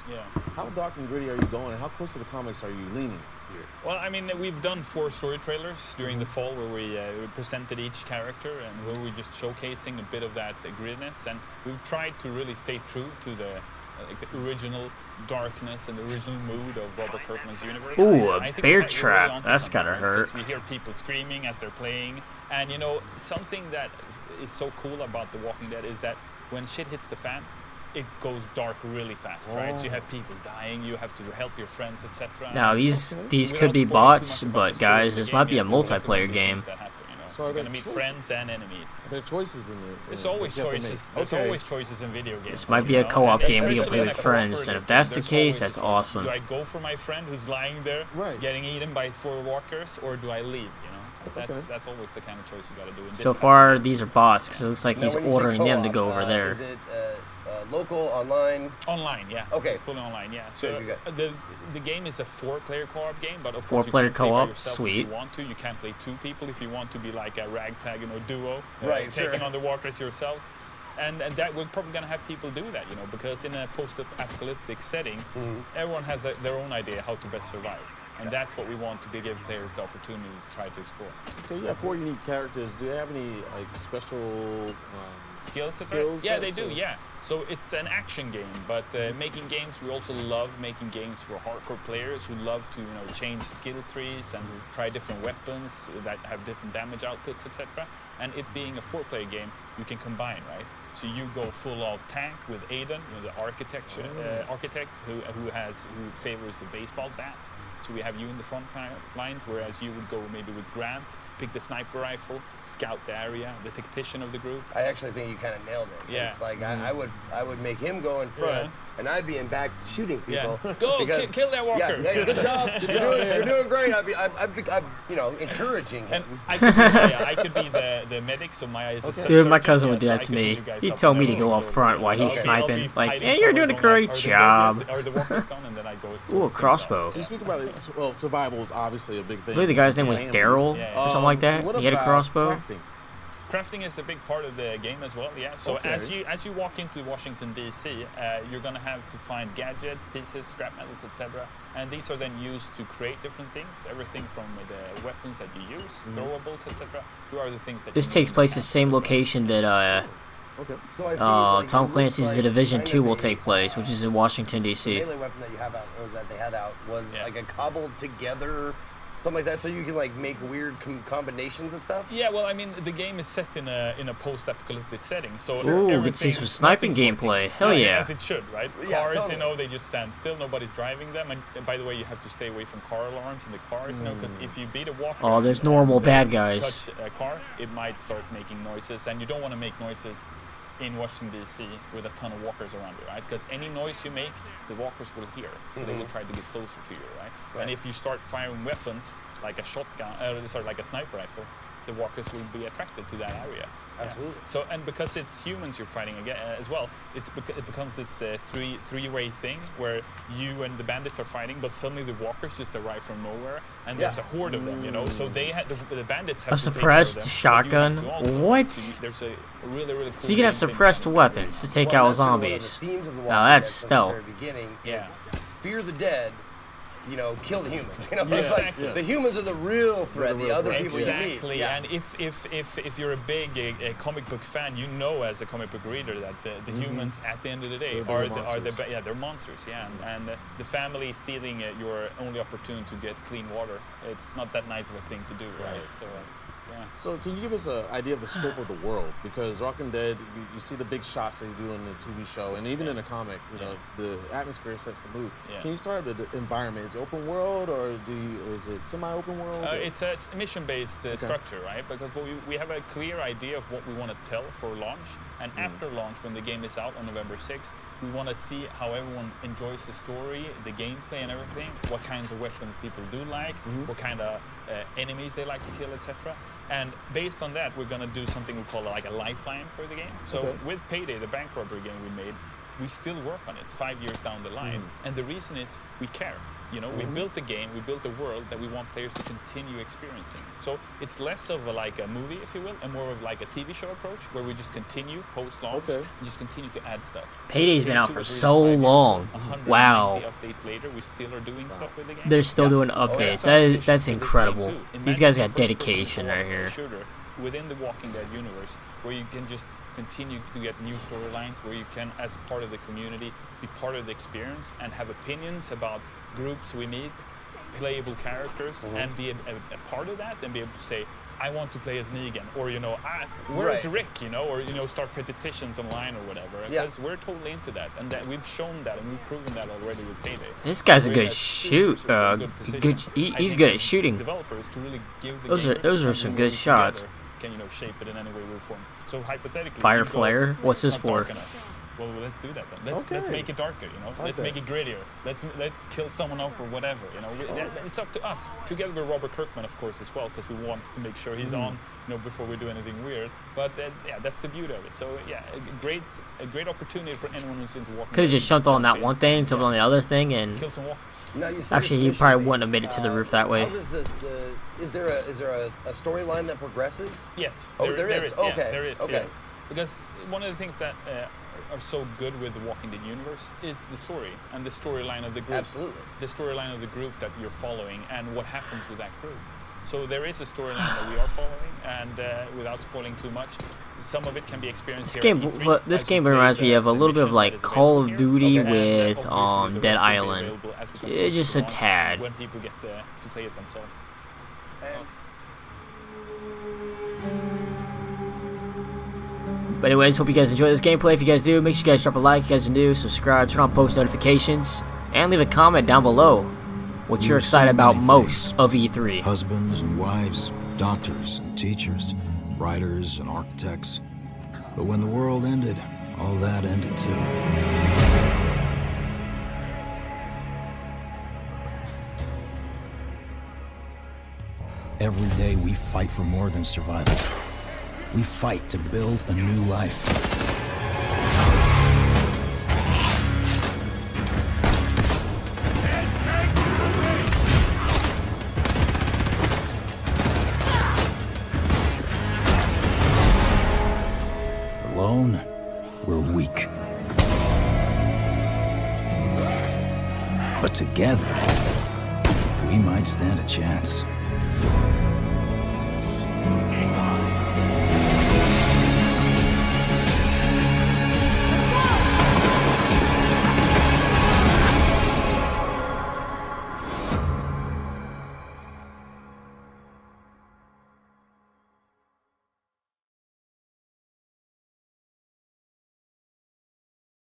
Yeah. How dark and gritty are you going, and how close to the comics are you leaning here? Well, I mean, we've done 4 story trailers during the fall where we presented each character and where we're just showcasing a bit of that grittiness, and we've tried to really stay true to the original darkness and the original mood of Robert Kirkman's universe. Ooh, I a think bear we're trap. onto That's something, gotta right? hurt. Because we hear people screaming as they're playing, and you know, something that is so cool about The Walking Dead is that when shit hits the fan, it goes dark really fast, right? So you have people dying, you have to help your friends, etc. Now these could be bots, but guys, this might be a multiplayer game. So you're gonna meet friends and enemies. There are choices in the. There's always choices. There's always choices in video games. This might be a co-op game we can play with friends, and if that's the case, that's awesome. Do I go for my friend who's lying there, getting eaten by 4 walkers, or do I leave? You know, that's always the kind of choice you gotta do. So far, these are bots because it looks like he's ordering them to go over there. Is it local, online? Online, yeah. Okay. Fully online, yeah. So the game is a 4-player co-op game, but of course 4-player co-op, sweet. If you want to, you can't play 2 people. If you want to be like a ragtag, you know, duo, taking on the walkers yourselves. And that we're probably gonna have people do that, you know, because in a post-apocalyptic setting, everyone has their own idea how to best survive. And that's what we want to give players the opportunity to try to explore. Okay, you have 4 unique characters. Do they have any like special skills? Yeah, they do. Yeah. So it's an action game, but making games, we also love making games for hardcore players who love to, you know, change skill trees and try different weapons that have different damage outputs, etc. And it being a 4-player game, you can combine, right? So you go full out tank with Aiden, you know, the architect who favors the baseball bat. So we have you in the front lines, whereas you would go maybe with Grant, pick the sniper rifle, scout the area, the tactician of the group. I actually think you kind of nailed it. Yeah. Like I would make him go in front, and I'd be in back shooting people. Yeah. Go kill that walker. Yeah, good job. You're doing great. I'm you know, encouraging him. And I could be the medic, so my eyes. Okay. Dude, my cousin would do that to me. He'd tell me to go up front while he's sniping. Like, yeah, you're doing a great job. Ooh, a crossbow. So you speak about it. Well, survival is obviously a big thing. I believe the guy's name was Daryl or something like that. He had a crossbow. Crafting is a big part of the game as well, yeah. So as you walk into Washington D.C., you're gonna have to find gadget pieces, scrap metals, etc. And these are then used to create different things. Everything from the weapons that you use, throwables, etc. to other things that. This takes place in the same location that Tom Clancy's The Division 2 will take place, which is in Washington D.C. The melee weapon that you have out, or that they had out, was like a cobbled together. Something like that, so you can like make weird combinations of stuff. Yeah, well, I mean, the game is set in a post-apocalyptic setting, so ooh, we can see some sniping gameplay. Hell yeah! As it should, right? Cars, you know, they just stand still. Nobody's driving them, and by the way, you have to stay away from car alarms in the cars, you know, because if you beat a walker, oh, there's normal bad guys. Touch a car, it might start making noises, and you don't want to make noises in Washington D.C. with a ton of walkers around you, right? Because any noise you make, the walkers will hear, so they will try to get closer to you, right? And if you start firing weapons like a shotgun, like a sniper rifle, the walkers will be attracted to that area. Absolutely. Yeah. So, and because it's humans you're fighting again as well, it becomes this three-way thing where you and the bandits are fighting, but suddenly the walkers just arrive from nowhere, and there's a horde of them, you know. So they the bandits have a suppressed shotgun. What? There's a really cool. So you can have suppressed weapons to take out zombies. Now that's stealth. It's fear the dead. You know, kill the humans. You know, it's like the humans are the real threat. The other people you meet. Exactly. And if you're a big comic book fan, you know as a comic book reader that the humans at the end of the day they're monsters. Yeah. And the family stealing your only opportunity to get clean water. It's not that nice of a thing to do, right? So. So can you give us an idea of the scope of the world? Because Walking Dead, you see the big shots they do in the TV show, and even in the comic, you know, the atmosphere sets the mood. Can you start with the environment? Is it open world, or is it semi-open world? It's a mission-based structure, right? Because we have a clear idea of what we want to tell for launch, and after launch, when the game is out on November 6th, we want to see how everyone enjoys the story, the gameplay and everything, what kinds of weapons people do like, what kind of enemies they like to kill, etc. And based on that, we're going to do something we call like a lifeline for the game. So with Payday, the bank robbery game we made, we still work on it 5 years down the line. And the reason is we care. You know, we built the game, we built a world that we want players to continue experiencing. So it's less of like a movie, if you will, and more of like a TV show approach, where we just continue post-launch and just continue to add stuff. Payday's been out for so long. Wow. Updates later, we still are doing stuff with the game. They're still doing updates. That's incredible. These guys got dedication right here. Within the Walking Dead universe, where you can just continue to get new storylines, where you can, as part of the community, be part of the experience and have opinions about groups we meet, playable characters, and be a part of that, and be able to say, I want to play as Negan, or you know, where's Rick, you know, or you know, start petitions online or whatever. Because we're totally into that, and that we've shown that, and we've proven that already with Payday. This guy's a good shoot. He's good at shooting. Developers to really give the those are some good shots. Can you know shape it in any way or form? So hypothetically, fire flare. What's this for? Well, let's do that then. Let's make it darker, you know. Let's make it grittier. Let's kill someone off or whatever, you know. It's up to us, together with Robert Kirkman, of course, as well, because we want to make sure he's on, you know, before we do anything weird. But yeah, that's the beauty of it. So yeah, a great opportunity for anyone who's into walking. Could have just jumped on that one thing, jumped on the other thing, and kill some walkers. Now, actually, you probably wouldn't have made it to the roof that way. Is there a storyline that progresses? Yes. There is. Okay. Yeah, there is. Okay. Yeah. Because one of the things that are so good with the Walking Dead universe is the story and the storyline of the group. Absolutely. The storyline of the group that you're following and what happens with that group. So there is a storyline that we are following, and without spoiling too much, some of it can be experienced. This game reminds me of a little bit of like Call of Duty with Dead Island. It's just a tad. When people get to play it themselves. But anyways, hope you guys enjoy this gameplay. If you guys do, make sure you guys drop a like. If you guys are new, subscribe, turn on post notifications, and leave a comment down below what you're excited about most of E3. Husbands and wives, doctors and teachers, writers and architects. But when the world ended, all that ended too. Every day we fight for more than survival. We fight to build a new life. Alone, we're weak. But together, we might stand a chance.